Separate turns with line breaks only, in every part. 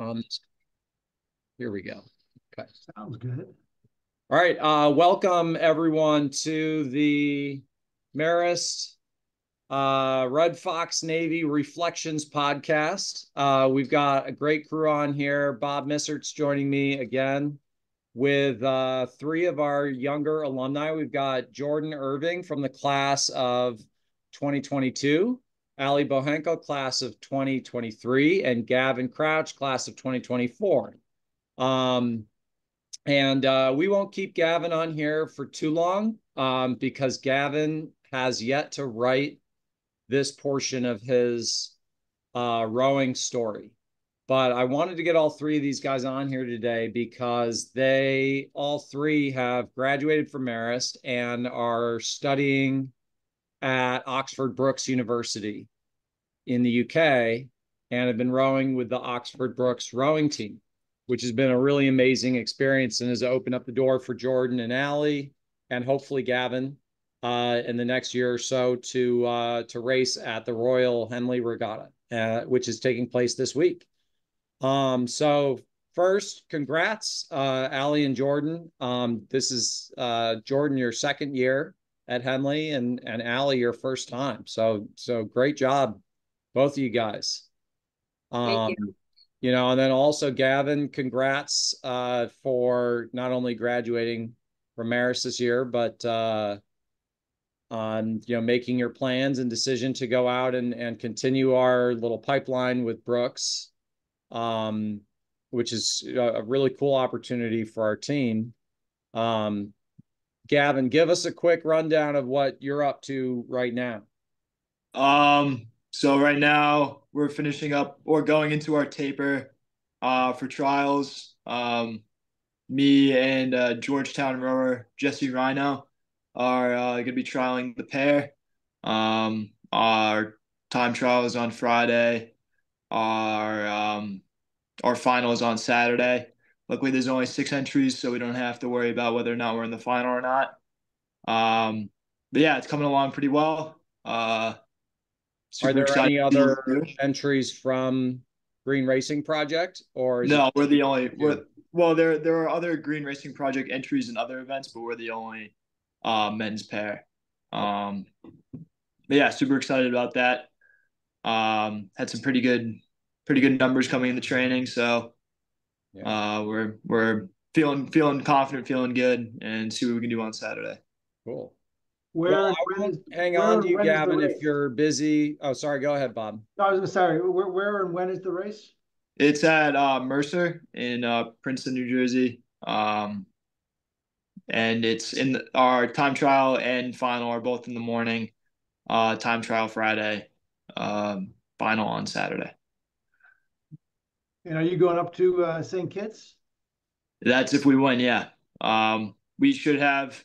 Um, here we go. Okay.
Sounds good.
All right. Welcome everyone to the Marist Red Fox Navy Reflections podcast. We've got a great crew on here. Bob Missert's joining me again with three of our younger alumni. We've got Jordan Irving from the class of 2022, Allie Bohenko, class of 2023, and Gavin Crouch, class of 2024. And we won't keep Gavin on here for too long because Gavin has yet to write this portion of his rowing story. But I wanted to get all three of these guys on here today because they all three have graduated from Marist and are studying at Oxford Brookes University in the UK and have been rowing with the Oxford Brookes rowing team, which has been a really amazing experience and has opened up the door for Jordan and Allie and hopefully Gavin in the next year or so to race at the Royal Henley Regatta, which is taking place this week. So first, congrats, Allie and Jordan. This is Jordan, your second year at Henley, and Allie, your first time. So great job, both of you guys.
Thank you.
And then also Gavin, congrats for not only graduating from Marist this year, but on making your plans and decision to go out and continue our little pipeline with Brookes, which is a really cool opportunity for our team. Gavin, give us a quick rundown of what you're up to right now.
So right now we're finishing up or going into our taper for trials. Me and Georgetown rower Jesse Rhino are going to be trialing the pair. Our time trial is on Friday. Our final is on Saturday. Luckily, there's only 6 entries, so we don't have to worry about whether or not we're in the final or not. But yeah, it's coming along pretty well.
Are there any other entries from Green Racing Project, or is
no? We're the only. Well, there are other Green Racing Project entries in other events, but we're the only men's pair. But yeah, super excited about that. Had some pretty good numbers coming in the training, so we're feeling confident, feeling good, and see what we can do on Saturday.
Cool.
Where
I won't hang on to you, Gavin, if you're busy. Oh, sorry. Go ahead, Bob.
No, I was gonna say, where and when is the race?
It's at Mercer in Princeton, New Jersey. And it's in our time trial and final are both in the morning. Time trial Friday, final on Saturday.
And are you going up to St. Kitts?
That's if we win, yeah. We should have,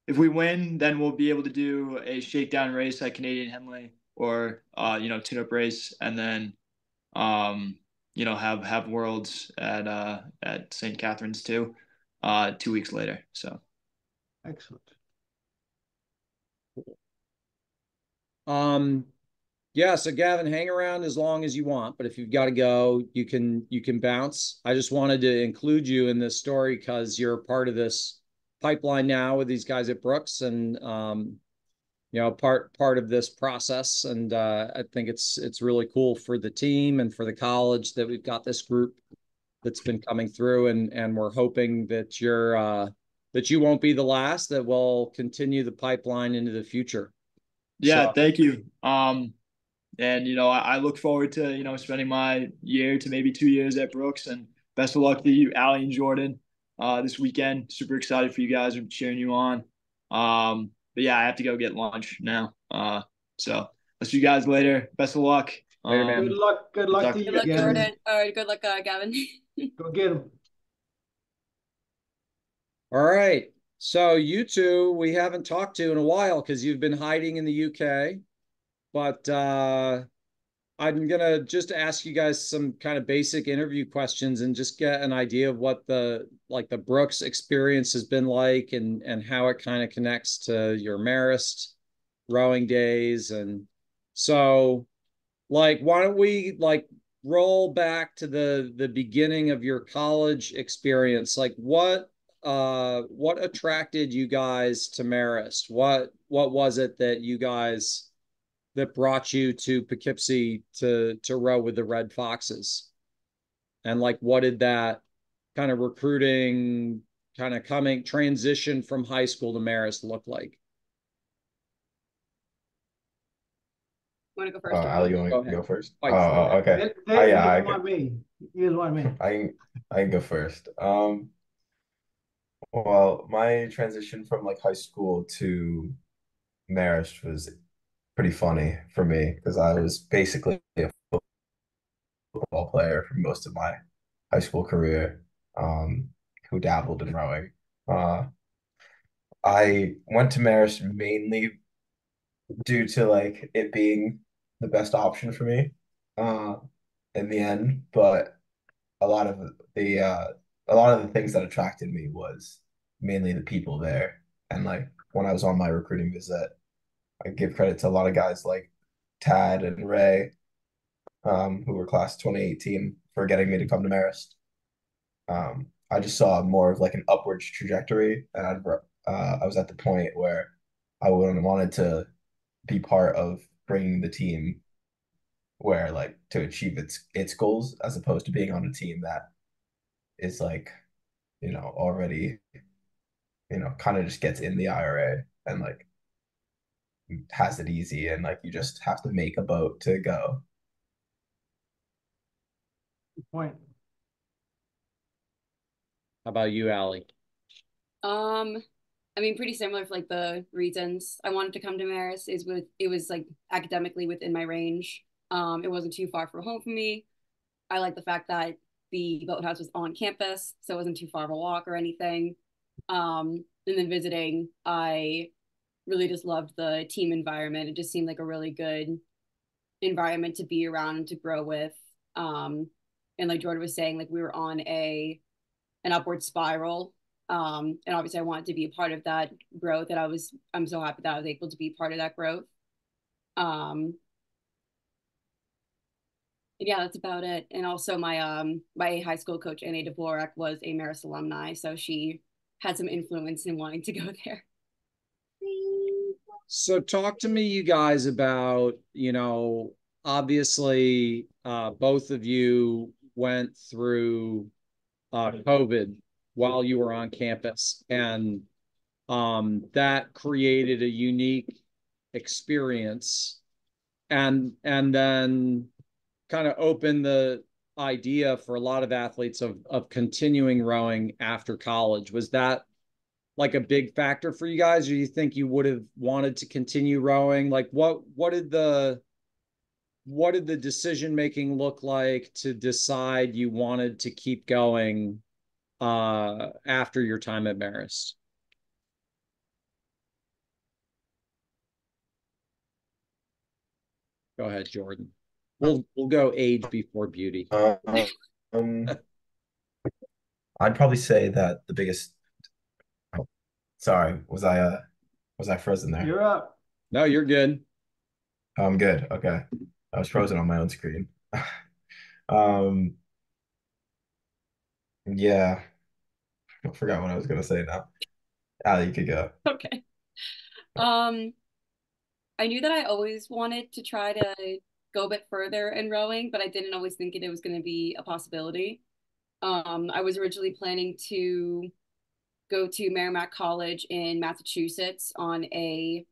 if we win, then we'll be able to do a shakedown race at Canadian Henley or tune-up race, and then have Worlds at St. Catharines too, 2 weeks later. So
excellent.
Yeah, so Gavin, hang around as long as you want, but if you've got to go, you can bounce. I just wanted to include you in this story because you're part of this pipeline now with these guys at Brookes, and part of this process. And I think it's really cool for the team and for the college that we've got this group that's been coming through, and we're hoping that you won't be the last, that we'll continue the pipeline into the future.
Yeah,
So,
thank you. And I look forward to spending my year to maybe 2 years at Brookes, and best of luck to you, Allie and Jordan, this weekend. Super excited for you guys. I'm cheering you on. But yeah, I have to go get lunch now. So I'll see you guys later. Best of luck.
Later, man.
Good luck to you.
Good luck, Jordan. Good luck, Gavin.
Go get him.
All right. So you two, we haven't talked to in a while because you've been hiding in the UK. But I'm gonna just ask you guys some kind of basic interview questions and just get an idea of what the Brookes experience has been like, and how it kind of connects to your Marist rowing days. And so, why don't we roll back to the beginning of your college experience, like what attracted you guys to Marist? What was it that you guys that brought you to Poughkeepsie to row with the Red Foxes? And like what did that kind of recruiting kind of coming transition from high school to Marist look like?
Want to go first?
Allie, you want
Go
to
ahead.
go first?
Fight
Oh,
for it.
okay.
They
Yeah, I
just want me. You just want me.
I can go first. Well, my transition from like high school to Marist was pretty funny for me because I was basically a football player for most of my high school career, who dabbled in rowing. Uh, I went to Marist mainly due to like it being the best option for me, uh, in the end, but a lot of the a lot of the things that attracted me was mainly the people there. And like when I was on my recruiting visit, I give credit to a lot of guys like Tad and Ray, who were class 2018 for getting me to come to Marist. I just saw more of like an upwards trajectory, and I was at the point where I would wanted to be part of bringing the team where like to achieve its goals as opposed to being on a team that is like already kind of just gets in the IRA and like has it easy and like you just have to make a boat to go.
Good point.
How about you, Allie?
I mean, pretty similar for like the reasons I wanted to come to Marist is with it was like academically within my range. It wasn't too far from home for me. I like the fact that the boathouse was on campus, so it wasn't too far of a walk or anything. And then visiting, I really just loved the team environment. It just seemed like a really good environment to be around and to grow with. And like Jordan was saying, like we were on an upward spiral. And obviously I wanted to be a part of that growth, and I'm so happy that I was able to be part of that growth. Um, and yeah, that's about it. And also my high school coach, Annie Dvorak, was a Marist alumni, so she had some influence in wanting to go there.
So talk to me, you guys, about, obviously both of you went through COVID while you were on campus, and that created a unique experience, and then kind of opened the idea for a lot of athletes of continuing rowing after college. Was that like a big factor for you guys, or you think you would have wanted to continue rowing? Like what did the decision making look like to decide you wanted to keep going after your time at Marist? Go ahead, Jordan. We'll go age before beauty.
Um, I'd probably say that the biggest. Sorry, was I frozen there?
You're up.
No, you're good.
I'm good. Okay, I was frozen on my own screen. Um, yeah, I forgot what I was gonna say now. Ali, you could go.
Okay. Um, I knew that I always wanted to try to go a bit further in rowing, but I didn't always think it was going to be a possibility. I was originally planning to go to Merrimack College in Massachusetts on a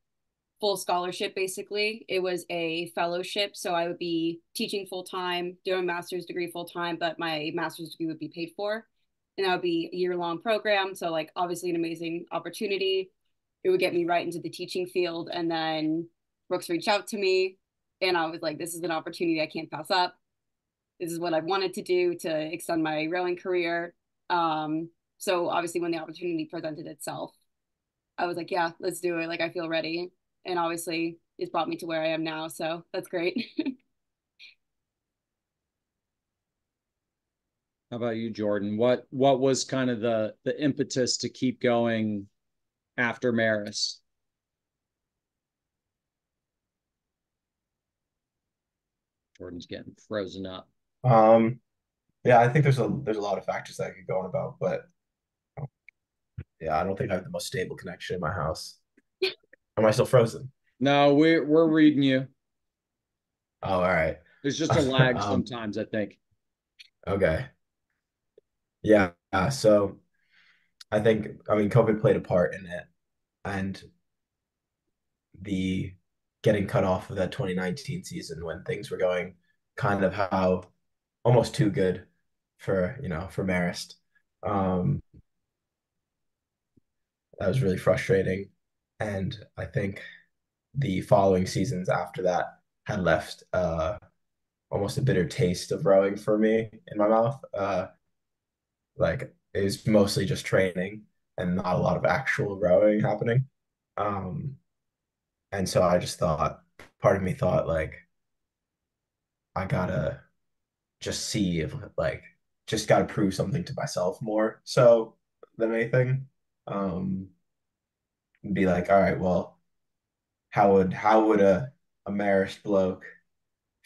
full scholarship, basically. It was a fellowship, so I would be teaching full time, doing a master's degree full time, but my master's degree would be paid for. And that would be a year-long program. So like obviously an amazing opportunity. It would get me right into the teaching field. And then Brookes reached out to me, and I was like, this is an opportunity I can't pass up. This is what I wanted to do to extend my rowing career. So obviously when the opportunity presented itself, I was like, yeah, let's do it. Like I feel ready. And obviously it's brought me to where I am now. So that's great.
How about you, Jordan? What was kind of the impetus to keep going after Marist? Jordan's getting frozen up.
Yeah, I think there's a lot of factors that I could go on about, but yeah, I don't think I have the most stable connection in my house. Am I still frozen?
No, we're reading you.
Oh, all right.
There's just a lag
Um,
sometimes, I think.
okay. Yeah, so I mean, COVID played a part in it, and the getting cut off of that 2019 season when things were going kind of how almost too good for, for Marist. Um, that was really frustrating. And I think the following seasons after that had left almost a bitter taste of rowing for me in my mouth. Like it was mostly just training and not a lot of actual rowing happening. Um, and so I just thought, part of me thought like, I gotta just see if like, just gotta prove something to myself more so than anything. Um, be like, all right, well, how would a Marist bloke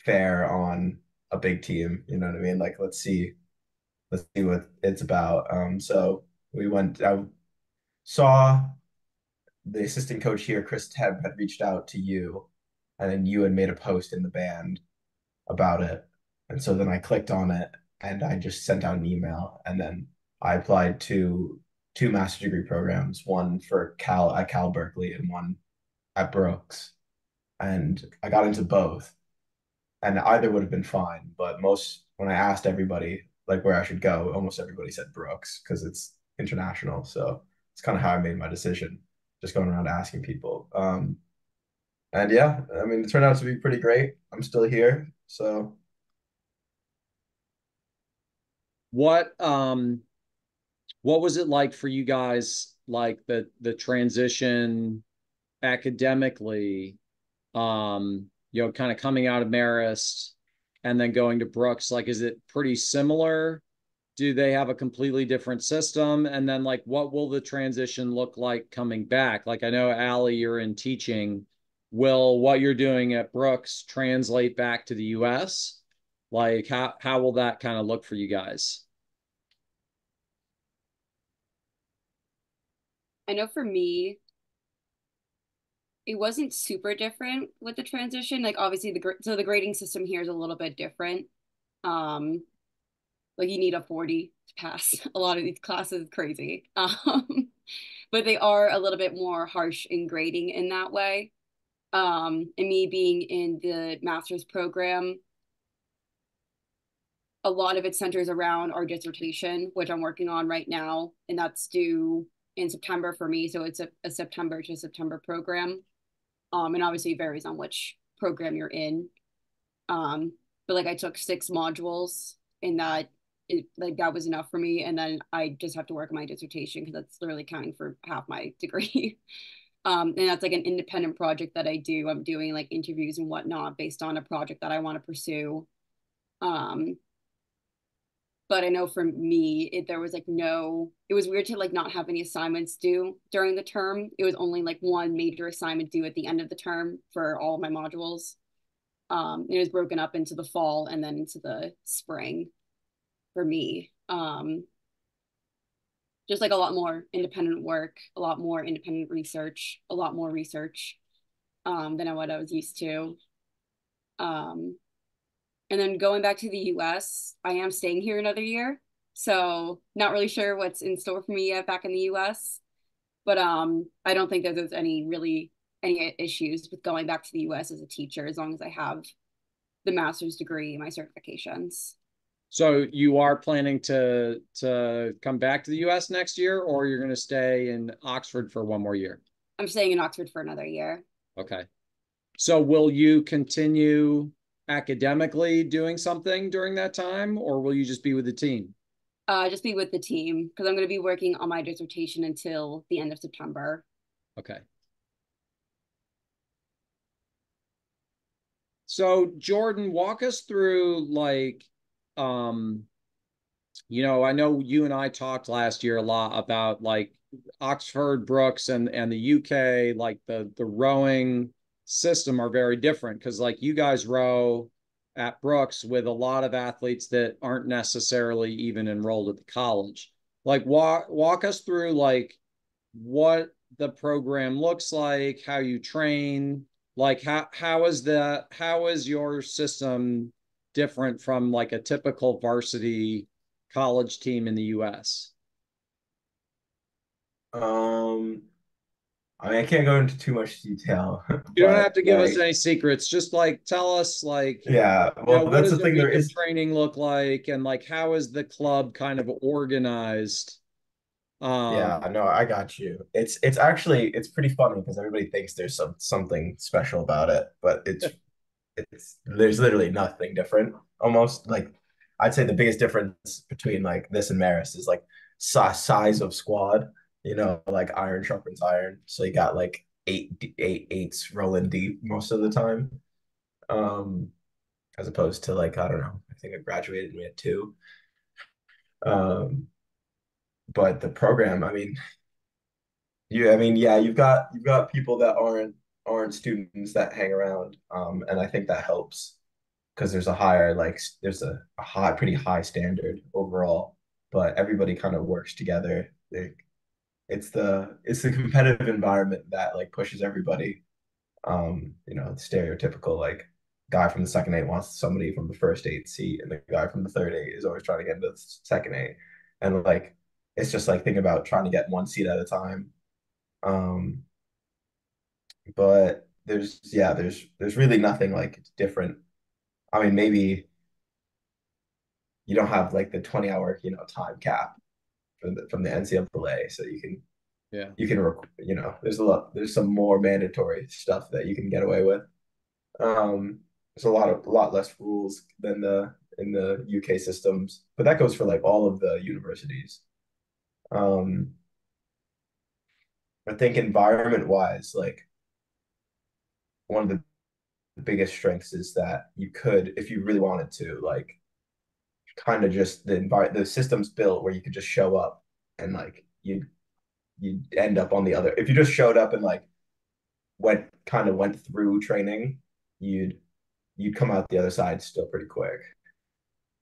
fare on a big team? You know what I mean? Like, let's see what it's about. So I saw the assistant coach here, Chris Tebb, had reached out to you, and then you had made a post in the band about it. And so then I clicked on it and I just sent out an email. And then I applied to two master's degree programs, one for Cal at Cal Berkeley and one at Brookes. And I got into both. And either would have been fine. But when I asked everybody like where I should go, almost everybody said Brookes because it's international. So it's kind of how I made my decision, just going around asking people. And yeah, I mean, it turned out to be pretty great. I'm still here. So
What um what was it like for you guys, like the transition academically, kind of coming out of Marist and then going to Brookes? Like, is it pretty similar? Do they have a completely different system? And then like what will the transition look like coming back? Like I know Allie, you're in teaching. Will what you're doing at Brookes translate back to the US? Like how will that kind of look for you guys?
I know for me, it wasn't super different with the transition. Like obviously the grading system here is a little bit different. Um, like you need a 40 to pass a lot of these classes, crazy. But they are a little bit more harsh in grading in that way. And me being in the master's program, a lot of it centers around our dissertation, which I'm working on right now, and that's due in September for me. So it's a September to September program. And obviously it varies on which program you're in. But like I took 6 modules in that like that was enough for me. And then I just have to work on my dissertation because that's literally counting for half my degree. And that's like an independent project that I do. I'm doing like interviews and whatnot based on a project that I want to pursue. Um, but I know for me, there was like it was weird to like not have any assignments due during the term. It was only like one major assignment due at the end of the term for all of my modules. It was broken up into the fall and then into the spring for me. Just like a lot more independent work, a lot more independent research, a lot more research than what I was used to. Um, and then going back to the US, I am staying here another year. So not really sure what's in store for me yet back in the US. But I don't think that there's any issues with going back to the US as a teacher as long as I have the master's degree and my certifications.
So you are planning to come back to the US next year, or you're going to stay in Oxford for one more year?
I'm staying in Oxford for another year.
Okay. So will you continue academically doing something during that time, or will you just be with the team?
Just be with the team because I'm going to be working on my dissertation until the end of September.
Okay. So Jordan, walk us through like, um, I know you and I talked last year a lot about like Oxford, Brookes, and the UK, like the rowing system are very different because like you guys row at Brookes with a lot of athletes that aren't necessarily even enrolled at the college. Like walk us through like what the program looks like, how you train, like how is your system different from like a typical varsity college team in the US?
Um, I mean, I can't go into too much detail,
You don't have
but
to give us
like,
any secrets. Just like tell us like,
yeah, well,
what
that's the
does a
thing. There
week of
is,
training look like and like how is the club kind of organized? Um,
yeah, no, I got you. It's actually it's pretty funny because everybody thinks there's something special about it, but it's there's literally nothing different. Almost like I'd say the biggest difference between like this and Marist is like size of squad. You know, like iron sharpens iron. So you got like eights rolling deep most of the time. Um, as opposed to like I don't know. I think I graduated and we had two. Um, but the program, I mean, I mean, yeah, you've got people that aren't students that hang around, and I think that helps because there's a higher like there's a high pretty high standard overall, but everybody kind of works together. It's the competitive environment that like pushes everybody. You know, stereotypical like guy from the second eight wants somebody from the first eight seat, and the guy from the third eight is always trying to get into the second eight, and like it's just like think about trying to get one seat at a time. Um, but there's really nothing like different. I mean, maybe you don't have like the 20-hour, time cap from the NCAA, so
yeah.
there's some more mandatory stuff that you can get away with. There's a lot less rules than the in the UK systems, but that goes for like all of the universities. Um, I think environment wise, like one of the biggest strengths is that you could, if you really wanted to, like kind of just the system's built where you could just show up and like you end up on the other. If you just showed up and like went through training, you'd you'd come out the other side still pretty quick.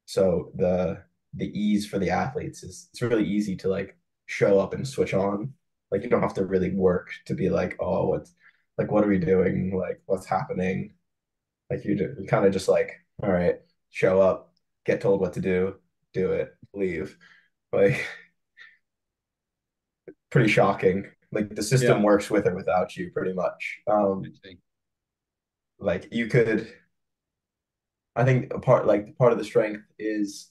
So the ease for the athletes is it's really easy to like show up and switch on. Like you don't have to really work to be like, oh, what are we doing? Like what's happening? Like you kind of just like, all right, show up, get told what to do it, leave. Like pretty shocking. Like the system
Yeah.
works with or without you, pretty much. Like you could, I think part of the strength is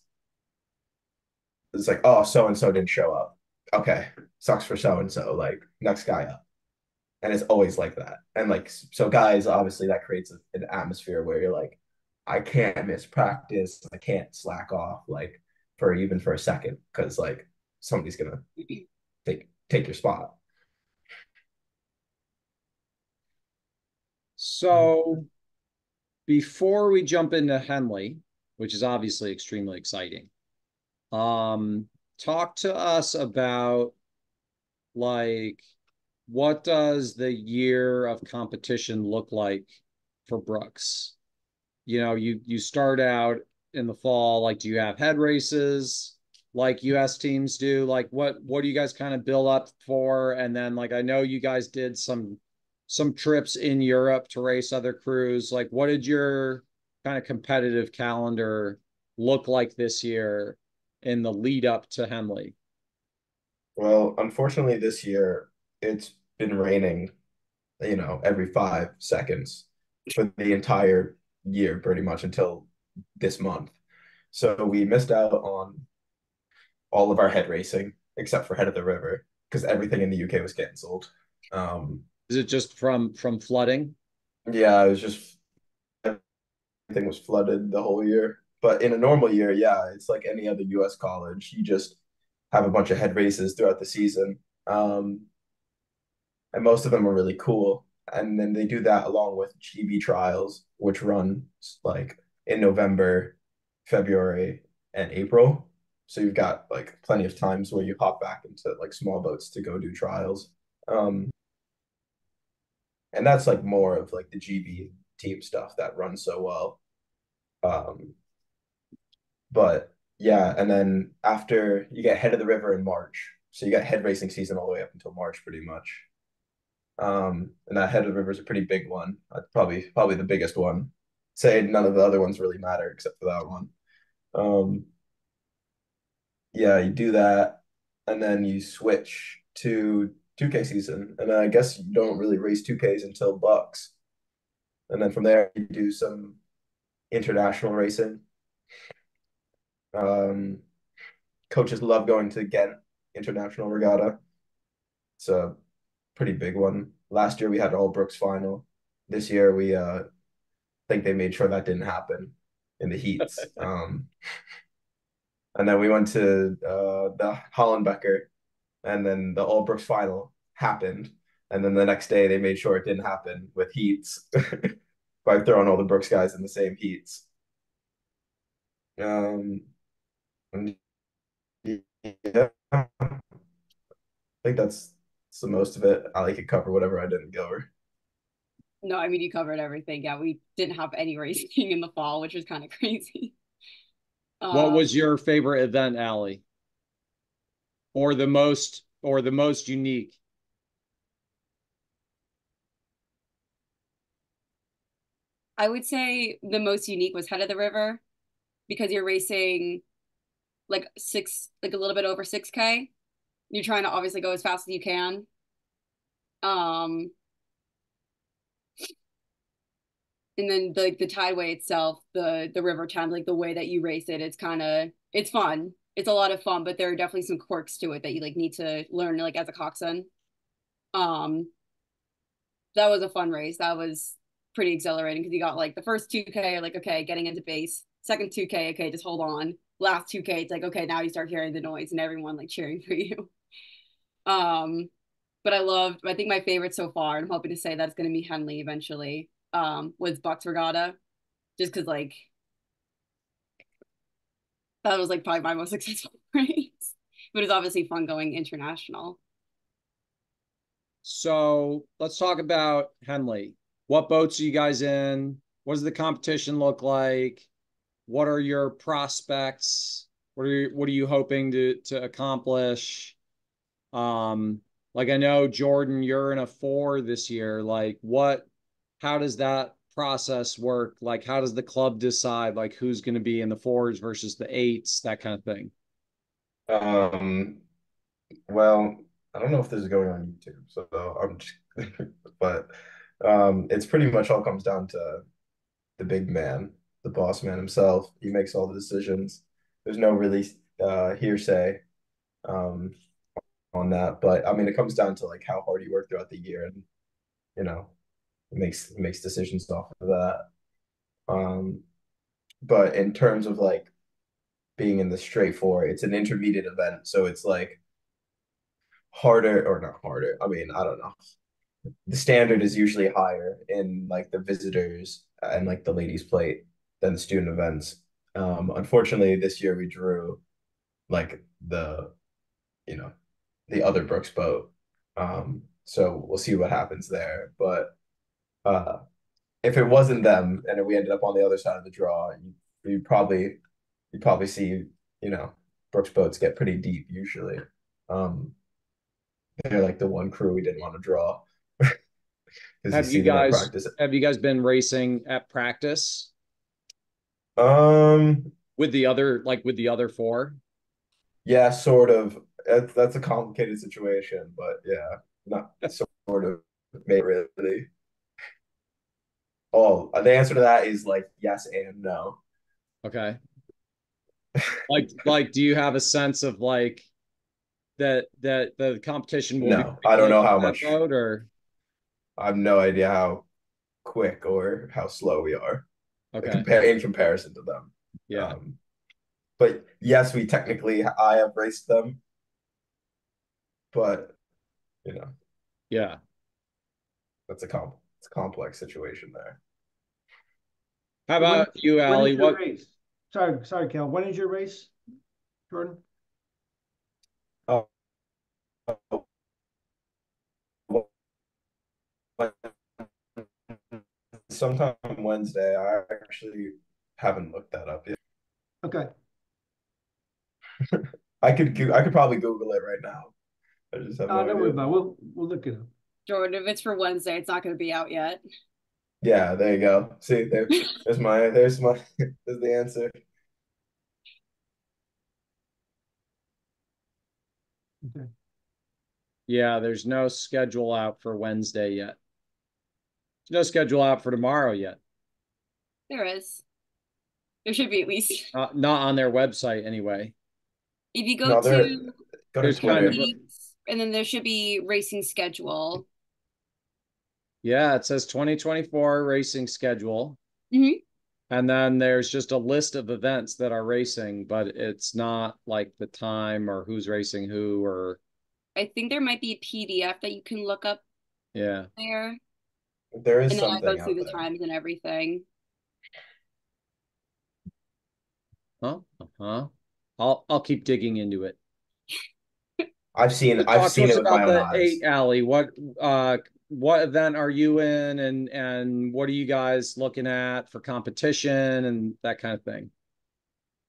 it's like, oh, so and so didn't show up. Okay, sucks for so and so. Like next guy up, and it's always like that. And like so, guys, obviously that creates an atmosphere where you're like, I can't miss practice. I can't slack off like for a second because like somebody's gonna take your spot.
So before we jump into Henley, which is obviously extremely exciting, talk to us about like what does the year of competition look like for Brookes? You know, you start out in the fall, like do you have head races like US teams do? Like what do you guys kind of build up for? And then like I know you guys did some trips in Europe to race other crews. Like what did your kind of competitive calendar look like this year in the lead up to Henley?
Well, unfortunately, this year it's been raining, every 5 seconds for the entire year, pretty much until this month. So we missed out on all of our head racing except for Head of the River because everything in the UK was canceled. Um,
Is it just from flooding?
yeah, it was just everything was flooded the whole year. But in a normal year, yeah, it's like any other US college. You just have a bunch of head races throughout the season. And most of them are really cool. And then they do that along with GB trials, which run like in November, February, and April. So you've got like plenty of times where you hop back into like small boats to go do trials. Um, and that's like more of like the GB team stuff that runs so well. Um, but yeah, and then after you get head of the river in March, so you got head racing season all the way up until March, pretty much. And that head of the river is a pretty big one. Probably the biggest one. Say none of the other ones really matter except for that one. Um, yeah, you do that, and then you switch to 2K season, and then I guess you don't really race 2Ks until Bucks, and then from there you do some international racing. Um, Coaches love going to Ghent International Regatta. It's a pretty big one. Last year we had all Brookes final. This year we think they made sure that didn't happen in the heats. And then we went to the Hollenbecker, and then the All Brookes final happened. And then the next day they made sure it didn't happen with heats by throwing all the Brookes guys in the same heats. Um, and yeah, I think that's the most of it. I could cover whatever I didn't cover.
No, I mean you covered everything. Yeah, we didn't have any racing in the fall, which was kind of crazy.
What
Um,
was your favorite event, Allie? Or the most unique?
I would say the most unique was Head of the River because you're racing like a little bit over 6K. You're trying to obviously go as fast as you can. Um, and then the tideway itself, the river time, like the way that you race it, it's fun. It's a lot of fun, but there are definitely some quirks to it that you like need to learn like as a coxswain. Um, that was a fun race. That was pretty exhilarating because you got like the first 2K, like okay, getting into base. Second 2K, okay, just hold on. Last 2K, it's like okay, now you start hearing the noise and everyone like cheering for you. Um, but I think my favorite so far, and I'm hoping to say that's going to be Henley eventually, was Bucks Regatta, just because like that was like probably my most successful race. But it's obviously fun going international.
So let's talk about Henley. What boats are you guys in? What does the competition look like? What are your prospects? What are you hoping to accomplish? Like I know Jordan, you're in a 4 this year. Like how does that process work? Like how does the club decide like who's going to be in the 4s versus the 8s, that kind of thing?
Um, well, I don't know if this is going on YouTube, so I'm just, but it's pretty much all comes down to the big man, the boss man himself. He makes all the decisions. There's no really hearsay um, on that, but I mean, it comes down to like how hard you work throughout the year, and you know, it makes decisions off of that. Um, but in terms of like being in the straight four, it's an intermediate event, so it's like harder or not harder. I mean, I don't know. The standard is usually higher in like the visitors and like the ladies plate than the student events. Unfortunately, this year we drew like you know the other Brookes boat. So we'll see what happens there. But uh, if it wasn't them and we ended up on the other side of the draw, you probably see Brookes boats get pretty deep usually. Um, they're like the one crew we didn't want to draw because you
Have you
see them at
guys
practice.
have you guys been racing at practice
Um,
with the other 4?
yeah, sort of. That's a complicated situation, but yeah, not sort of, maybe really. Oh, the answer to that is like yes and no.
Okay. Like do you have a sense of like that the competition will be
No,
pretty
I don't
close
know
to
how
that
much.
boat or
I have no idea how quick or how slow we are
okay.
in comparison to them.
Yeah.
Um, but yes, I have raced them, but you know,
Yeah.
it's a complex situation there.
How
When
about you,
when
Allie?
is your
What
race? Sorry, Cal. When is your race, Jordan?
Oh, sometime Wednesday. I actually haven't looked that up yet.
Okay.
I could probably Google it right now. I just have no
Don't worry
idea.
about it. We'll look it up.
Jordan, if it's for Wednesday, it's not going to be out yet.
Yeah, there you go. See, there's there's the answer.
Okay.
Yeah, there's no schedule out for Wednesday yet. There's no schedule out for tomorrow yet.
There is. There should be at least.
Not on their website anyway.
If you go
No,
to
go to
There's kind
Twitter.
of
dates, and then there should be racing schedule.
Yeah, it says 2024 racing schedule.
Mhm.
And then there's just a list of events that are racing, but it's not like the time or who's racing who or
I think there might be a PDF that you can look up
yeah.
there,
There is
and then I go
something
through
out
the
there.
times and everything.
Huh? Uh-huh. I'll keep digging into it.
I've
Talk to
seen
us
it with my
about
own
the
eyes.
eight, Allie. What event are you in and what are you guys looking at for competition and that kind of thing?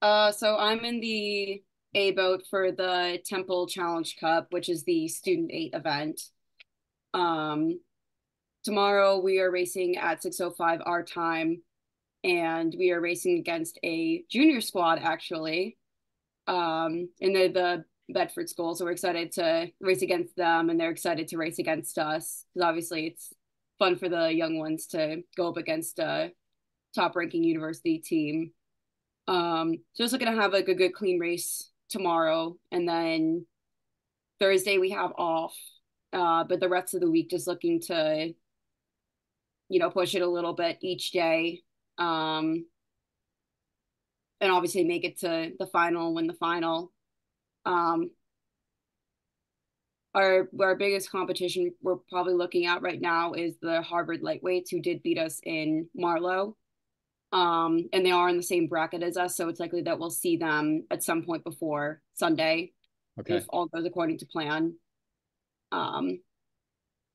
So I'm in the A boat for the Temple Challenge Cup, which is the Student 8 event. Um, Tomorrow we are racing at 6:05 our time, and we are racing against a junior squad actually. And they're the Bedford school, so we're excited to race against them, and they're excited to race against us because obviously it's fun for the young ones to go up against a top-ranking university team. So just looking to have like a good clean race tomorrow, and then Thursday we have off. But the rest of the week just looking to, push it a little bit each day. Um, and obviously make it to the final and win the final. Um, our biggest competition we're probably looking at right now is the Harvard lightweights who did beat us in Marlow. And they are in the same bracket as us, so it's likely that we'll see them at some point before Sunday,
Okay.
if all goes according to plan.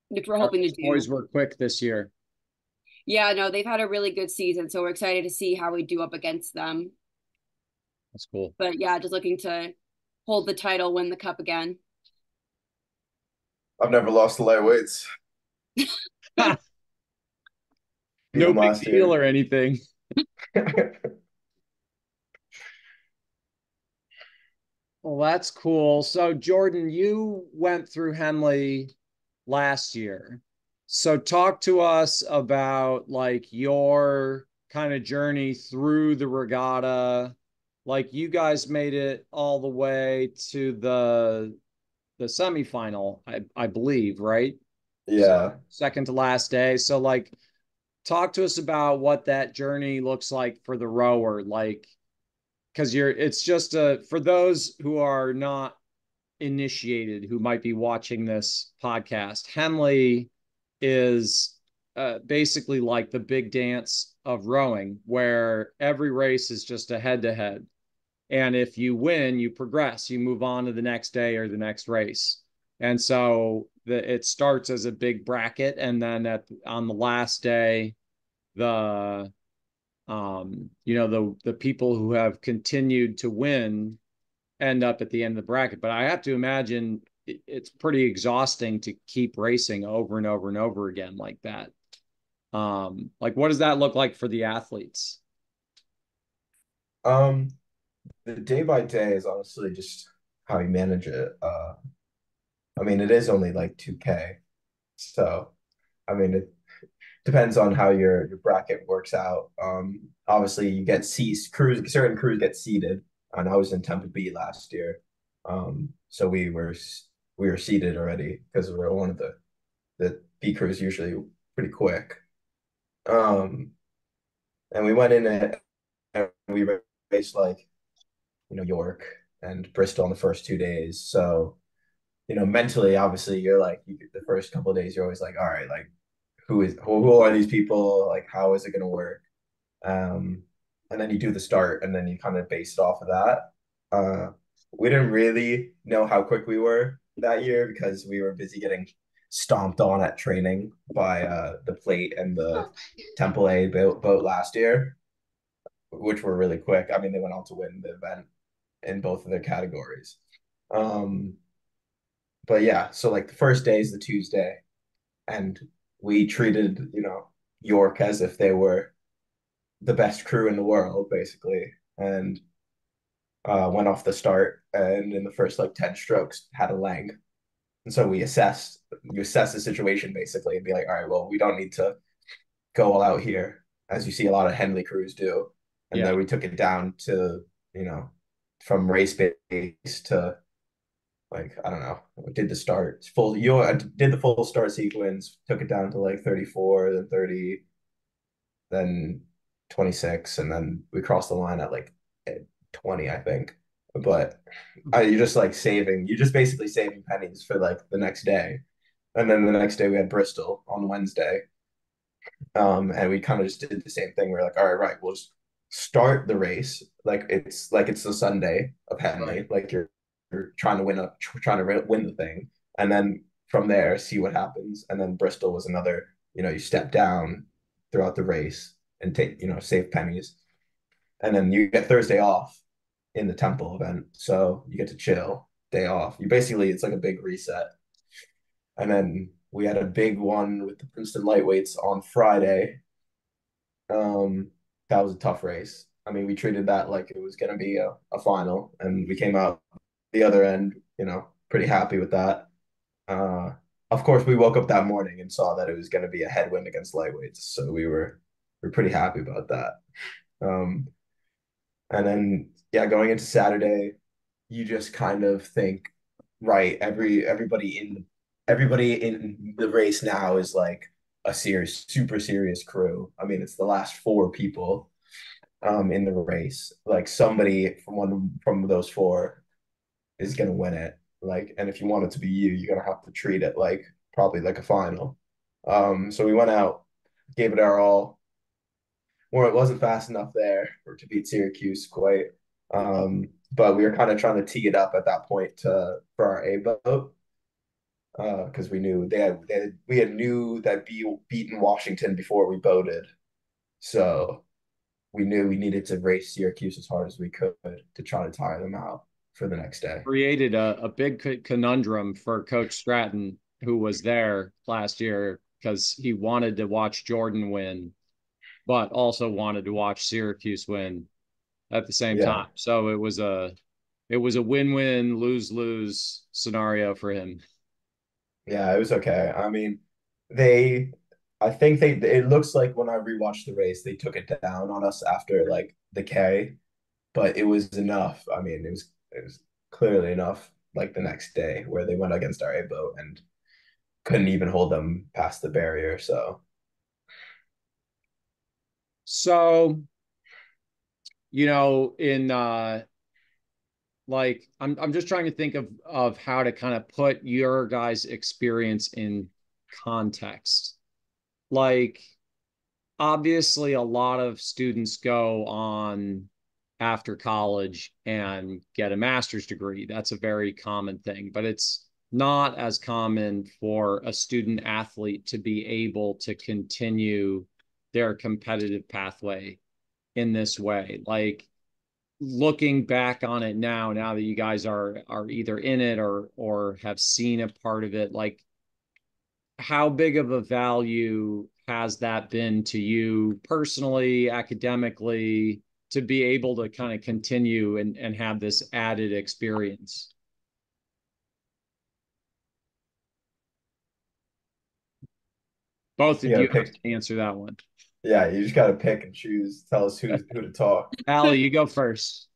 Which we're
Our
hoping to do.
boys were quick this year.
Yeah, no, they've had a really good season, so we're excited to see how we do up against them.
That's cool.
But yeah, just looking to hold the title, win the cup again.
I've never lost the lightweights. Beat
No
them
big
last
deal
year.
or anything. Well, that's cool. So, Jordan, you went through Henley last year. So, talk to us about like your kind of journey through the regatta. Like you guys made it all the way to the semifinal, I believe, right? So,
Yeah.
second to last day. So, like, talk to us about what that journey looks like for the rower. Like, because it's just for those who are not initiated who might be watching this podcast, Henley is basically like the big dance of rowing, where every race is just a head to head. And if you win, you progress, you move on to the next day or the next race. And so it starts as a big bracket. And then on the last day, the the people who have continued to win end up at the end of the bracket. But I have to imagine it's pretty exhausting to keep racing over and over and over again like that. Like what does that look like for the athletes?
Um, the day by day is honestly just how you manage it. I mean, it is only like 2K. So, I mean, it depends on how your bracket works out. Obviously you get seats, certain crews get seated, and I was in Temple B last year. So we were seated already because we were one of the B crews usually pretty quick. Um, and we went in and we raced like, York and Bristol on the first 2 days. So, mentally, obviously, you're like the first couple of days, you're always like, all right, like who are these people? Like, how is it going to work? Um, and then you do the start, and then you kind of base it off of that. We didn't really know how quick we were that year because we were busy getting stomped on at training by the plate and the Temple A boat last year. which were really quick. I mean, they went on to win the event in both of their categories. Um, but yeah, so like the first day is the Tuesday, and we treated, York as if they were the best crew in the world, basically, and went off the start, and in the first like 10 strokes had a lang. And so you assess the situation basically and be like, all right, well, we don't need to go all out here, as you see a lot of Henley crews do. And
Yeah.
then we took it down to, you know, from race base to like, I don't know, did the start full, did the full start sequence, took it down to like 34, then 30, then 26, and then we crossed the line at like 20, I think. But you're just basically saving pennies for like the next day. And then the next day we had Bristol on Wednesday. And we kind of just did the same thing. We're like, all right, right, we'll just start the race like it's the Sunday of Henley,
Right.
like you're trying to win the thing, and then from there see what happens. And then Bristol was another, you step down throughout the race and take, save pennies, and then you get Thursday off in the Temple event, so you get to chill day off. It's like a big reset. And then we had a big one with the Princeton lightweights on Friday. That was a tough race. I mean, we treated that like it was going to be a final, and we came out the other end, pretty happy with that. Uh, of course, we woke up that morning and saw that it was going to be a headwind against lightweights, so we're pretty happy about that. Um, and then yeah, going into Saturday, you just kind of think, right, everybody in the race now is like a serious, super serious crew. I mean, it's the last four people in the race. Like somebody from those four is gonna win it. Like, and if you want it to be you, you're gonna have to treat it like probably like a final. So we went out, gave it our all. Or it wasn't fast enough there or to beat Syracuse quite. But we were kind of trying to tee it up at that point for our A boat because we knew we had knew that beaten Washington before we boated, so we knew we needed to race Syracuse as hard as we could to try to tire them out for the next day.
Created a big conundrum for Coach Stratton, who was there last year, because he wanted to watch Jordan win, but also wanted to watch Syracuse win at the same
Yeah,
time. So it was a win-win, lose-lose scenario for him.
yeah, it was okay. I mean, they, I think it looks like when I rewatched the race, they took it down on us after like the K, but it was enough. I mean, it was clearly enough. Like the next day, where they went against our A boat and couldn't even hold them past the barrier. So
So, in like I'm just trying to think of how to kind of put your guys' experience in context. Like, obviously a lot of students go on after college and get a master's degree. That's a very common thing, but it's not as common for a student athlete to be able to continue their competitive pathway in this way. Like, looking back on it now that you guys are either in it or have seen a part of it, like, how big of a value has that been to you personally, academically, to be able to kind of continue and have this added experience? Both
you
of
gotta
you have
pick.
to answer that one.
Yeah, you just gotta pick and choose. Tell us who to talk.
Allie, you go first.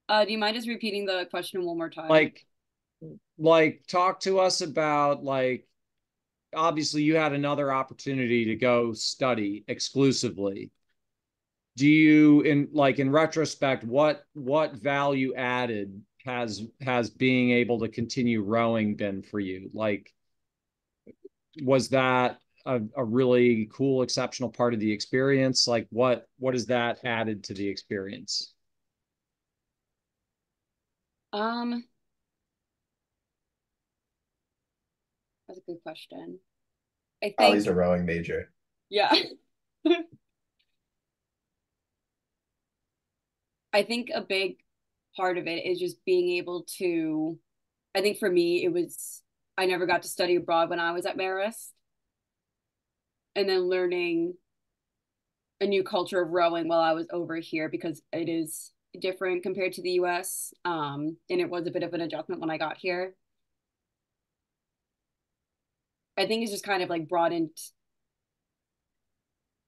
Do you mind just repeating the question one more time?
Like talk to us about, like, obviously you had another opportunity to go study exclusively. Do you, in retrospect, what value added has being able to continue rowing been for you? Like, was that a really cool, exceptional part of the experience? Like, what is that added to the experience?
Um, that's a good question. I
Ali's
think,
a rowing major.
yeah. I think a big part of it is just being able to, I think for me, I never got to study abroad when I was at Marist. And then learning a new culture of rowing while I was over here because it is different compared to the US. And it was a bit of an adjustment when I got here. I think it's just kind of like broadened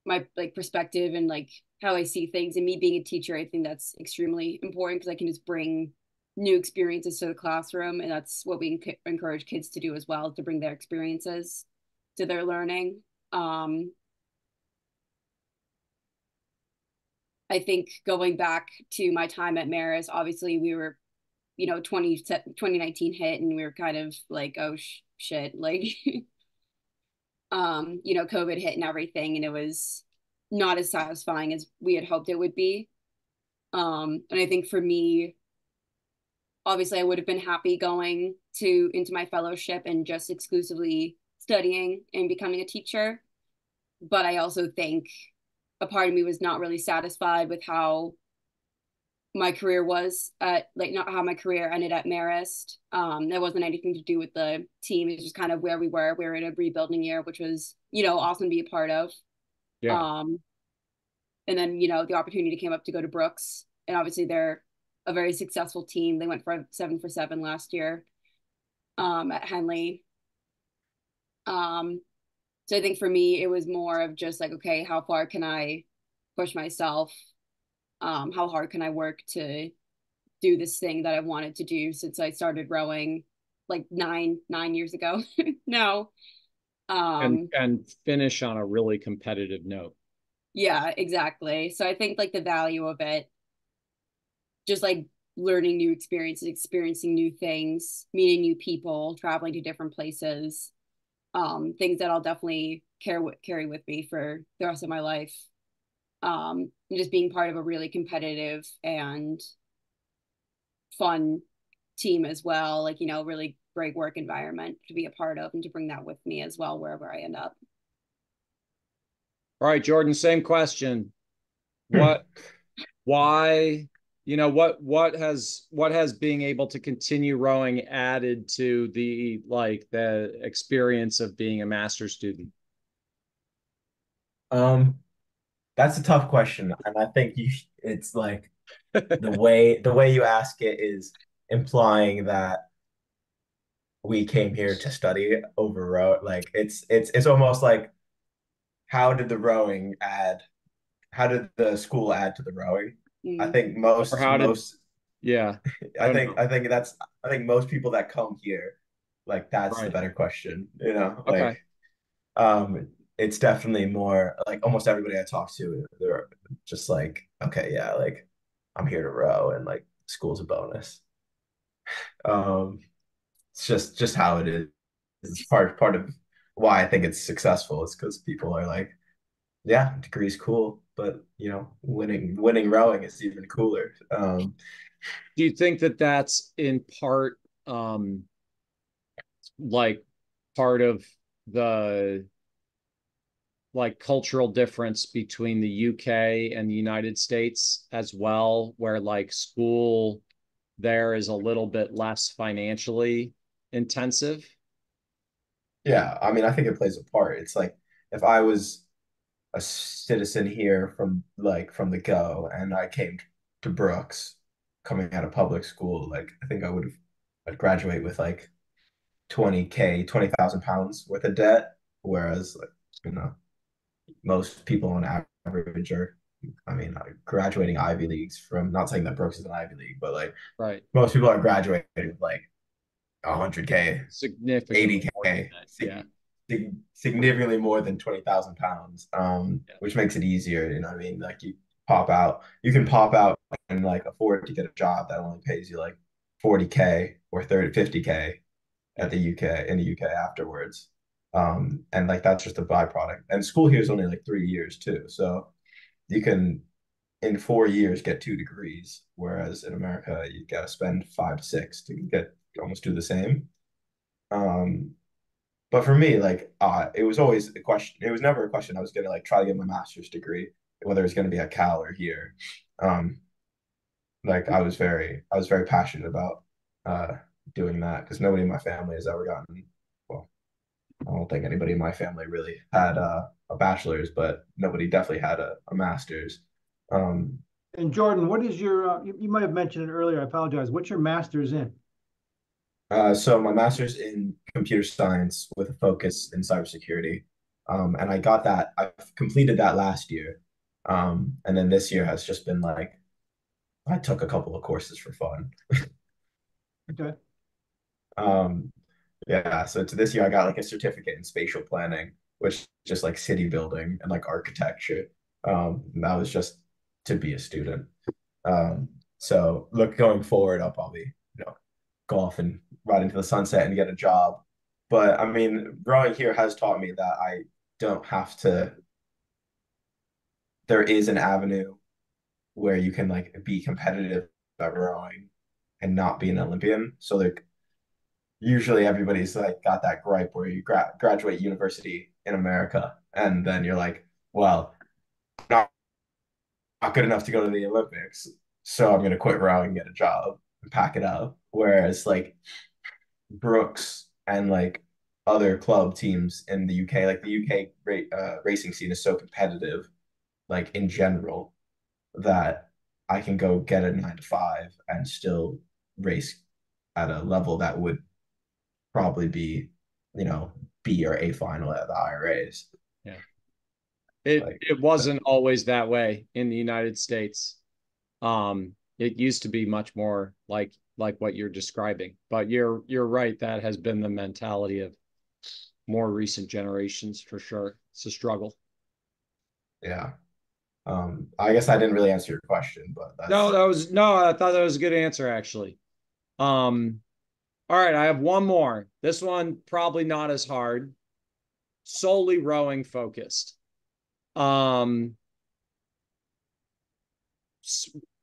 my like perspective and like how I see things. And me being a teacher, I think that's extremely important because I can just bring new experiences to the classroom, and that's what we encourage kids to do as well, to bring their experiences to their learning. I think going back to my time at Marist, obviously we were, 2019 hit and we were kind of like, oh shit, like, COVID hit and everything. And it was not as satisfying as we had hoped it would be. And I think for me, obviously I would have been happy going into my fellowship and just exclusively studying and becoming a teacher. But I also think a part of me was not really satisfied with how my career was at, like, not how my career ended at Marist. That wasn't anything to do with the team. It's just kind of where we were. We were in a rebuilding year, which was, awesome to be a part of.
Yeah.
And then, the opportunity came up to go to Brookes. And obviously they're a very successful team. They went for 7-for-7 last year at Henley. So I think for me, it was more of just like, okay, how far can I push myself? How hard can I work to do this thing that I wanted to do since I started rowing like nine years ago now.
And finish on a really competitive note.
Yeah, exactly. So I think like the value of it, just like learning new experiences, experiencing new things, meeting new people, traveling to different places, things that I'll definitely carry with me for the rest of my life. And just being part of a really competitive and fun team as well, like, really great work environment to be a part of and to bring that with me as well wherever I end up.
All right, Jordan, same question. Why, what has being able to continue rowing added to the experience of being a master's student?
That's a tough question, and I think it's like the way you ask it is implying that we came here to study over row. Like it's almost like how did the rowing add? How did the school add to the rowing? I
Mm.
think
Or how did, yeah, I don't know.
I think most people that come here, like that's the
Right.
better question.
Okay.
It's definitely more like almost everybody I talk to, they're just like, okay, yeah, like I'm here to row and like school's a bonus. Um, it's just how it is. It's part of why I think it's successful. It's because people are like, yeah, degree's cool, but winning rowing is even cooler.
Do you think that that's in part like part of the cultural difference between the UK and the United States as well, where like school there is a little bit less financially intensive?
Yeah, I mean, I think it plays a part. It's like if I was a citizen here from the go and I came to Brookes coming out of public school, like I think I'd graduate with like 20K, 20,000 pounds worth of debt. Whereas like, most people on average are, I mean, graduating Ivy Leagues from, not saying that Brookes is an Ivy League, but like
Right.
most people are graduating with like 100K,
Significantly more than
80K,
that. Yeah.
significantly more than 20,000 pounds,
Yeah.
which makes it easier. You know what I mean? Like you can pop out and like afford to get a job that only pays you like 40K or 30, 50K
Yeah.
in the UK afterwards. And like that's just a byproduct. And school here is only like 3 years too. So you can in 4 years get 2 degrees, whereas in America you gotta spend 5 to 6 to get almost do the same. Um, but for me, like it was always a question. It was never a question I was gonna like try to get my master's degree, whether it's gonna be at Cal or here. Um, Like I was very passionate about uh doing that because nobody in my family has ever gotten, well, I don't think anybody in my family really had a bachelor's, but nobody definitely had a master's. Um,
And Jordan, what is your, you might have mentioned it earlier, I apologize. What's your master's in?
so my master's in computer science with a focus in cybersecurity. And I completed that last year. And then this year has just been like, I took a couple of courses for fun.
Okay.
Um, yeah, so to this year I got like a certificate in spatial planning, which is just like city building and like architecture. And that was just to be a student. Um, so look, going forward, I'll probably, go off and ride into the sunset and get a job. But I mean, growing here has taught me that I don't have to, there is an avenue where you can like be competitive at rowing and not be an Olympian. So like usually everybody's like got that gripe where you graduate university in America and then you're like, well, not, not good enough to go to the Olympics. So I'm gonna quit rowing and get a job and pack it up. Whereas like Brookes and like other club teams in the UK, like the UK racing scene is so competitive, like in general, that I can go get a 9 to 5 and still race at a level that would probably be, you know, B or A final at the IRAs.
Yeah. It
Like,
it wasn't always that way in the United States. It used to be much more like what you're describing. But you're right, that has been the mentality of more recent generations for sure. It's a struggle.
yeah. I guess I didn't really answer your question, but
No,
that's
that was no, I thought that was a good answer actually. Um, all right, I have one more. This one probably not as hard. Solely rowing focused. Um,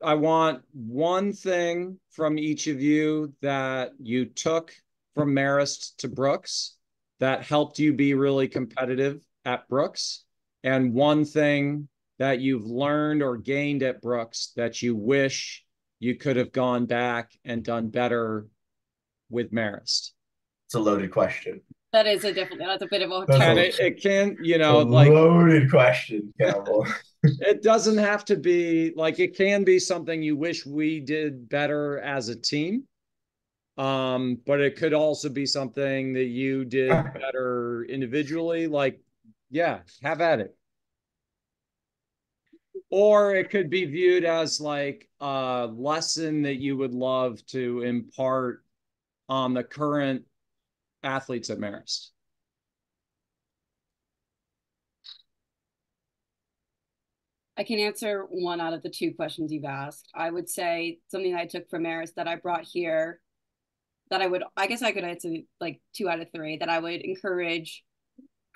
I want one thing from each of you that you took from Marist to Brookes that helped you be really competitive at Brookes, and one thing that you've learned or gained at Brookes that you wish you could have gone back and done better with Marist.
a loaded question.
That's a bit of a
That's
And
tough.
it can,
a
like
loaded question, Campbell.
it doesn't have to be like it can be something you wish we did better as a team. But it could also be something that you did better individually. Like, yeah, have at it. Or it could be viewed as like a lesson that you would love to impart on the current athletes at Marist.
I can answer one out of the two questions you've asked. I would say something that I took from Marist that I brought here that I guess I could answer like two out of three, that I would encourage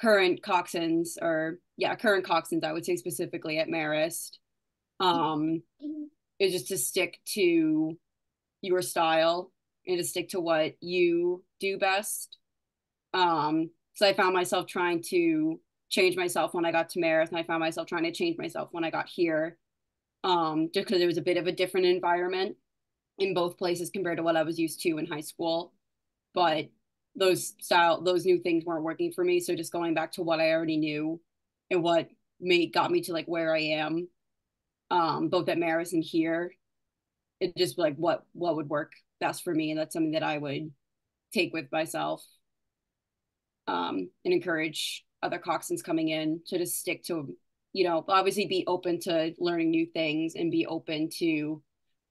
current coxswains, or yeah, current coxswains, I would say specifically at Marist, um, is just to stick to your style and to stick to what you do best. So I found myself trying to change myself when I got to Marist, and I found myself trying to change myself when I got here. Just because it was a bit of a different environment in both places compared to what I was used to in high school. But those new things weren't working for me. So just going back to what I already knew and what got me to like where I am, both at Marist and here, it just like what would work best for me. And that's something that I would take with myself, and encourage other coxswains coming in to just stick to, obviously be open to learning new things and be open to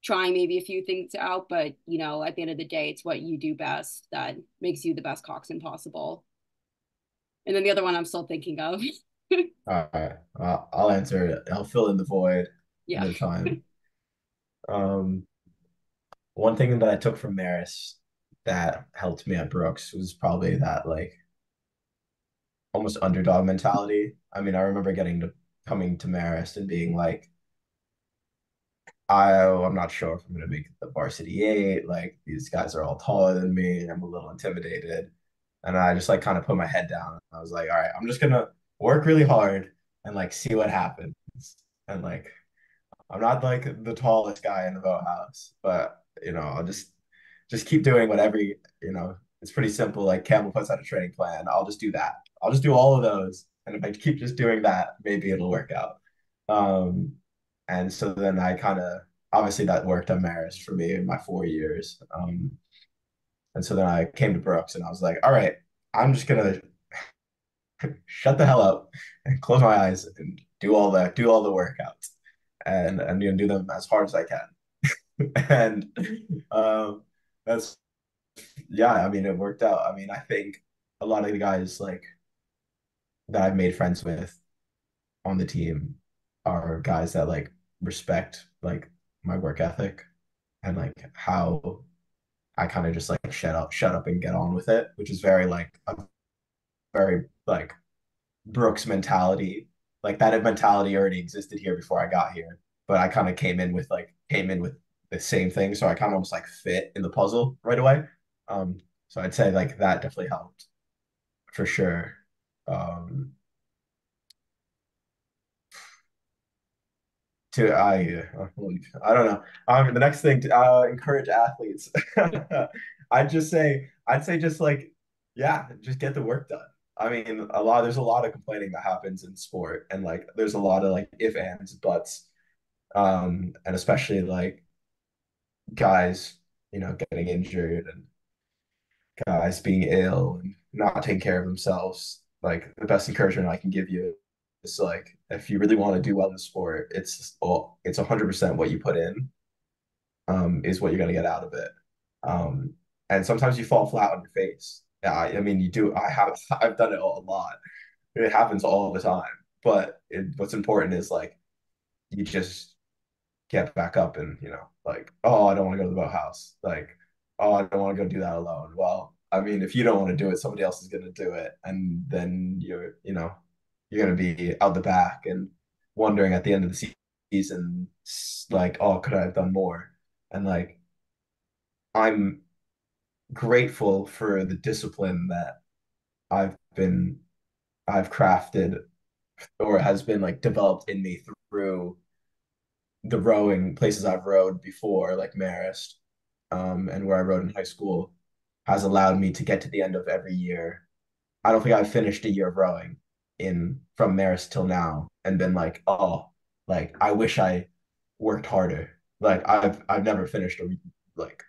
trying maybe a few things out. But, at the end of the day, it's what you do best that makes you the best coxswain possible. And then the other one I'm still thinking of.
All right, I'll answer it. I'll fill in the void in
Yeah.
the time. Um, One thing that I took from Maris that helped me at Brookes was probably that like almost underdog mentality. I mean, I remember coming to Marist and being like, I'm not sure if I'm gonna make the varsity eight. Like these guys are all taller than me. I'm a little intimidated. And I just like kind of put my head down. I was like, all right, I'm just gonna work really hard and like see what happens. And like I'm not like the tallest guy in the boathouse, but I'll just keep doing whatever it's pretty simple. Like Campbell puts out a training plan. I'll just do that. I'll just do all of those. And if I keep just doing that, maybe it'll work out. Um, and so then I kind of obviously that worked on Marist for me in my 4 years. And so then I came to Brookes and I was like, all right, I'm just gonna shut the hell up and close my eyes and do all the workouts and do them as hard as I can. And that's yeah, I mean it worked out. I mean, I think a lot of the guys like that I've made friends with on the team are guys that like respect like my work ethic and like how I kind of just like shut up and get on with it, which is very like a very like Brookes mentality. Like that mentality already existed here before I got here, but I kind of came in with the same thing, so I kind of almost like fit in the puzzle right away. So I'd say like that definitely helped for sure. Um, to I don't know. The next thing to encourage athletes. I'd say just like yeah, just get the work done. I mean, there's a lot of complaining that happens in sport, and like there's a lot of like if ands buts, and especially like guys, getting injured and guys being ill and not taking care of themselves. Like the best encouragement I can give you is like if you really want to do well in the sport, it's 100% what you put in, is what you're gonna get out of it. And sometimes you fall flat on your face. Yeah, I mean you do. I've done it a lot. It happens all the time. But what's important is like you just get back up and like, oh, I don't want to go to the boathouse. Like, oh, I don't want to go do that alone. Well, I mean, if you don't want to do it, somebody else is going to do it, and then you're going to be out the back and wondering at the end of the season, like, oh, could I have done more? And like, I'm grateful for the discipline that I've been I've crafted or has been like developed in me through the rowing places I've rowed before, like Marist, and where I rowed in high school, has allowed me to get to the end of every year. I don't think I've finished a year of rowing in from Marist till now and been like, oh, like I wish I worked harder. Like I've never finished like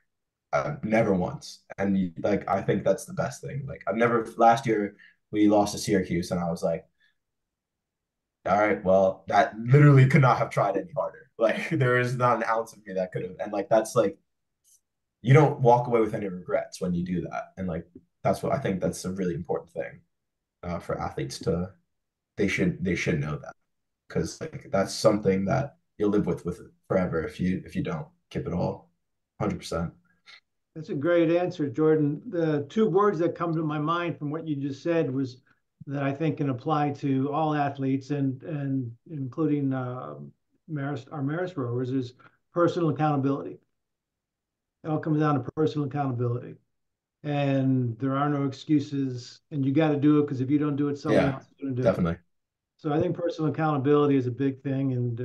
never once. And like I think that's the best thing. Like I've never last year we lost to Syracuse and I was like, all right, well, that literally could not have tried any harder. Like there is not an ounce of me that could have, and like that's like you don't walk away with any regrets when you do that, and like that's what I think that's a really important thing for athletes to they should know that because like that's something that you'll live with forever if you don't keep it all 100%.
That's a great answer, Jordan. The two words that come to my mind from what you just said was that I think can apply to all athletes and including our Marist rowers is personal accountability. It all comes down to personal accountability. And there are no excuses, and you got to do it because if you don't do it, somebody
Yeah,
else is going to do it.
definitely.
So I think personal accountability is a big thing, and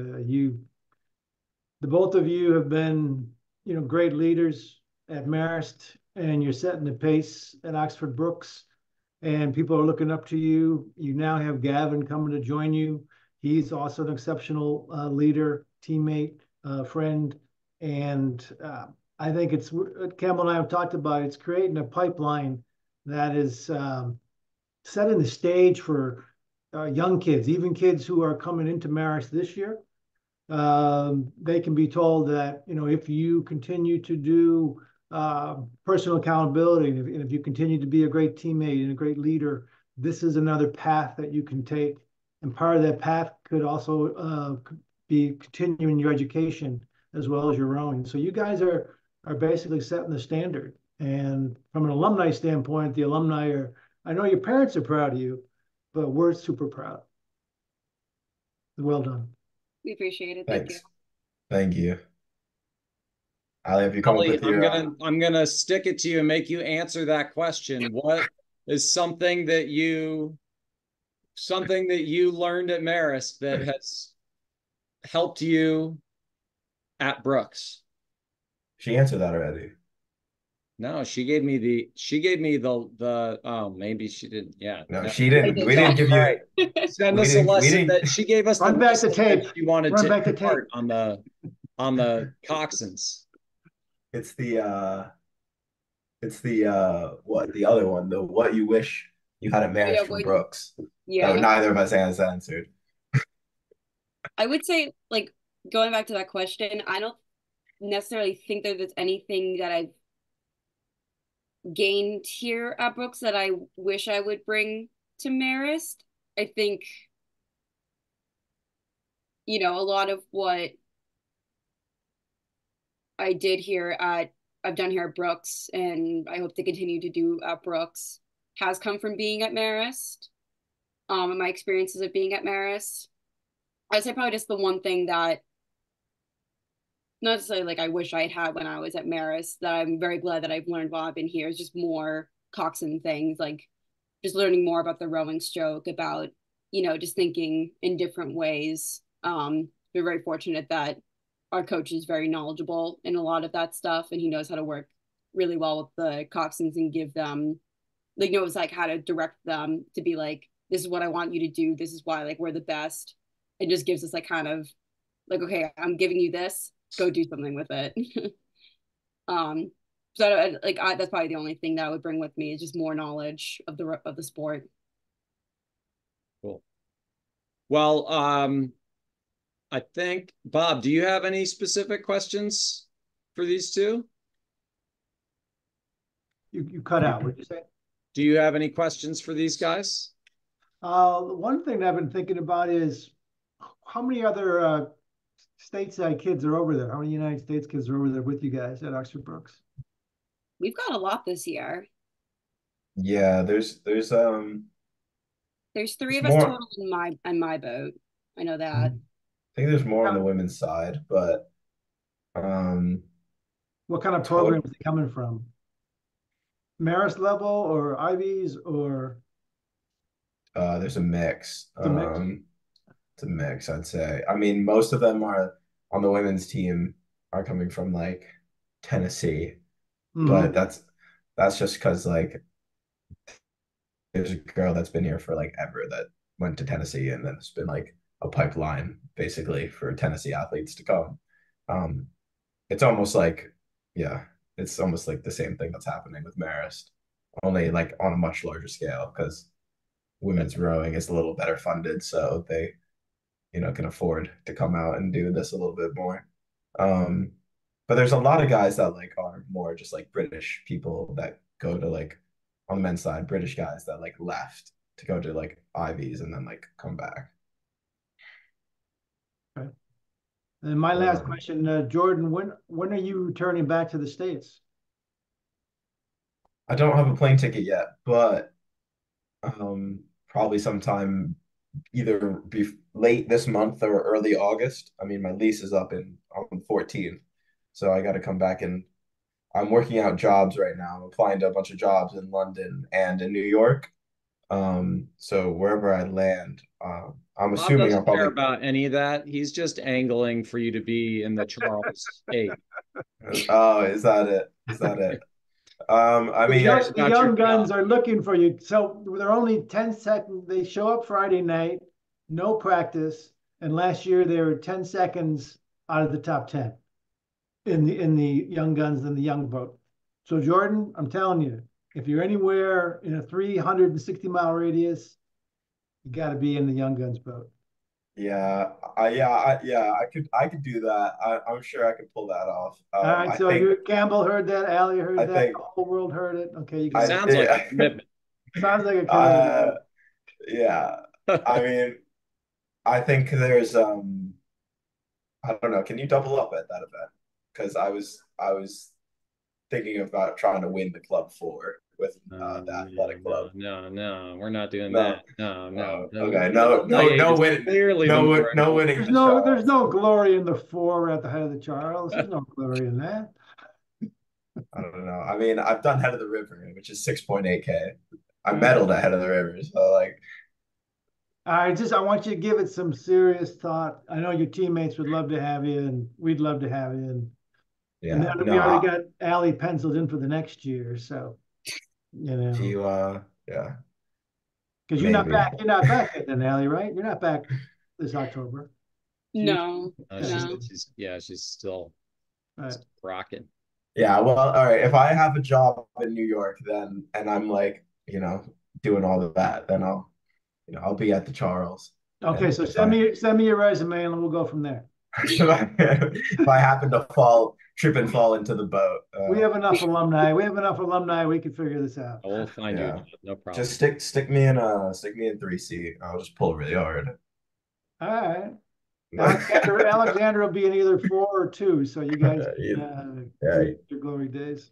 the both of you have been, great leaders at Marist, and you're setting the pace at Oxford Brookes, and people are looking up to you. You now have Gavin coming to join you. He's also an exceptional leader, teammate, friend, and I think it's Campbell and I have talked about. It's creating a pipeline that is setting the stage for young kids, even kids who are coming into Marist this year. They can be told that if you continue to do personal accountability, and if you continue to be a great teammate and a great leader, this is another path that you can take. And part of that path could also be continuing your education as well as your rowing. So you guys are basically setting the standard. And from an alumni standpoint, the alumni are, I know your parents are proud of you, but we're super proud. Well done.
We appreciate it. Thank you.
Thanks. Thank you. Allie, have you come up
Ellie,
with your
I'm gonna stick it to you and make you answer that question. What is something that you learned at Marist that has helped you at Brookes.
She answered that already.
No, she gave me the oh, maybe she didn't. Yeah.
No,
No.
she didn't. We didn't give
All
you.
right. Send
We
us a
didn't. We
lesson
didn't.
that she gave us the
Run back the
lesson that
tape.
she wanted
Run
to
back the tape.
impart on the Coxswains.
It's what the other one, the what you wish you had a
Oh,
marriage
yeah,
from Brookes. That
yeah.
neither of us has answered.
I would say, like, going back to that question, I don't necessarily think that there's anything that I've gained here at Brookes that I wish I would bring to Marist. I think, a lot of what I did here I've done here at Brookes, and I hope to continue to do at Brookes, has come from being at Marist, and my experiences of being at Marist. I'd say probably just the one thing that, not necessarily like I wish I had had when I was at Marist, that I'm very glad that I've learned while I've been here, is just more coxswain things, like just learning more about the rowing stroke, about, just thinking in different ways. We're very fortunate that our coach is very knowledgeable in a lot of that stuff, and he knows how to work really well with the coxswains and give them, like, knows like how to direct them to be like, this is what I want you to do. This is why, like, we're the best. It just gives us like kind of like, okay, I'm giving you this, go do something with it. um, so that's probably the only thing that I would bring with me, is just more knowledge of the sport.
Cool. Well, I think, Bob, do you have any specific questions for these two?
You cut out. What'd you say?
Do you have any questions for these guys?
One thing that I've been thinking about is how many other stateside kids are over there? How many United States kids are over there with you guys at Oxford Brookes?
We've got a lot this year.
Yeah, there's
There's three of us
more.
total in my boat. I know that.
I think there's more on the women's side, but
what kind of
total,
programs are they coming from? Marist level or Ivies or
there's a mix.
the mix?
It's a mix, I'd say. I mean, most of them are on the women's team are coming from like Tennessee, but that's just because like there's a girl that's been here for like ever that went to Tennessee, and then it's been like a pipeline basically for Tennessee athletes to come. Um, it's almost like, yeah, it's almost like the same thing that's happening with Marist, only like on a much larger scale because women's rowing is a little better funded, so they, can afford to come out and do this a little bit more. Um, but there's a lot of guys that like are more just like British people that go to like on the men's side, British guys that like left to go to like Ivies and then like come back.
Okay. And my last question, Jordan, when are you returning back to the States?
I don't have a plane ticket yet, but probably sometime either be late this month or early August. I mean, my lease is up on the 14th, so I got to come back, and I'm working out jobs right now. I'm applying to a bunch of jobs in London and in New York. So wherever I land, I'm
Bob
assuming I'll
doesn't care
probably.
about any of that. He's just angling for you to be in the Charles 8.
Oh, is that it? Is that it? I mean,
The young guns are looking for you. So they're only 10 seconds. They show up Friday night, no practice. And last year they were 10 seconds out of the top 10 in the young guns and the young boat. So Jordan, I'm telling you, if you're anywhere in a 360-mile radius, you got to be in the young guns boat.
yeah, I could do that. I'm sure I could pull that off.
All right,
I
so
think,
Campbell heard that, Allie heard
I
that,
think,
the whole world heard it. Okay, you
It
can.
sounds like a commitment.
Sounds like a commitment.
Yeah. I mean, I think there's I don't know. Can you double up at that event? Because I was thinking about trying to win the club four with the athletic club.
No, we're not doing
No.
that. No.
Okay. No winning.
Clearly,
No winning.
There's no glory in the four at the head of the Charles. There's no glory in that.
I don't know. I mean, I've done head of the river, which is 6.8K. I medaled at head of the river, so like.
I want you to give it some serious thought. I know your teammates would love to have you, and we'd love to have you. And
Yeah,
then we
no,
already got Allie penciled in for the next year, so
you yeah,
because
maybe.
you're not back yet, then Allie, right? You're not back this October. So
No, no.
She's still
right.
rocking.
Yeah, well, all right. If I have a job in New York, then and I'm like, doing all of that, then I'll be at the Charles.
Okay,
And
so send me your resume and we'll go from there.
if I happen to trip and fall into the boat,
We have enough alumni. We have enough alumni. We can figure this out.
I will find you a
yeah,
job, no problem.
just stick me in 3C. I'll just pull really hard.
All right. Alexander will be in either 4 or 2, so you guys
Yeah.
your glory days.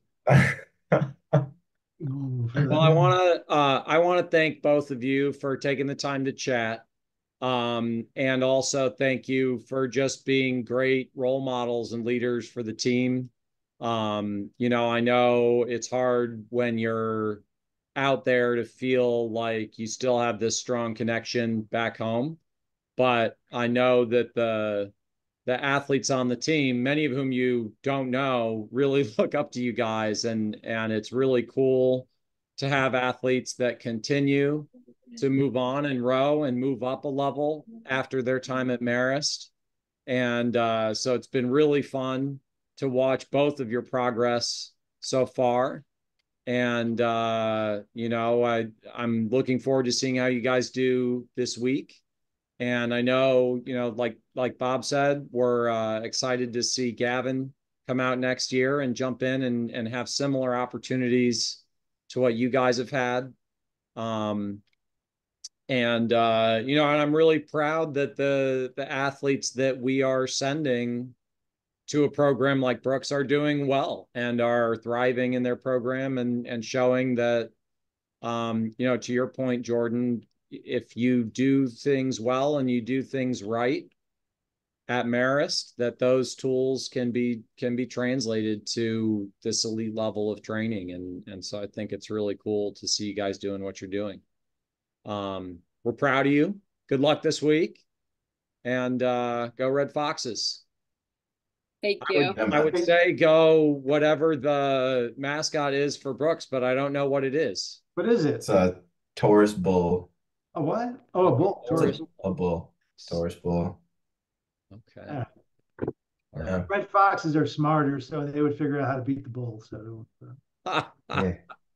Well, I want to thank both of you for taking the time to chat. And also thank you for just being great role models and leaders for the team. I know it's hard when you're out there to feel like you still have this strong connection back home, but I know that the athletes on the team, many of whom you don't know, really look up to you guys, and it's really cool to have athletes that continue to move on and row and move up a level after their time at Marist. And so it's been really fun to watch both of your progress so far. And I'm looking forward to seeing how you guys do this week. And I know, like Bob said, we're excited to see Gavin come out next year and jump in and have similar opportunities to what you guys have had. And I'm really proud that the athletes that we are sending to a program like Brookes are doing well and are thriving in their program and showing that, to your point, Jordan, if you do things well and you do things right at Marist, that those tools can be translated to this elite level of training. And so I think it's really cool to see you guys doing what you're doing. We're proud of you. Good luck this week, and go Red Foxes.
Thank you.
I would say go whatever the mascot is for Brookes, but I don't know what it is.
What is it?
It's a Taurus bull.
A what? Oh, a bull.
It's a bull. Taurus bull.
Okay.
Yeah. Red Foxes are smarter, so they would figure out how to beat the bull. So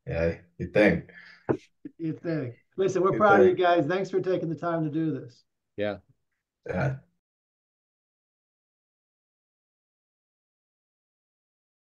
yeah, you think.
You think. Listen, we're proud of you guys. Thanks for taking the time to do this.
Yeah.
Yeah.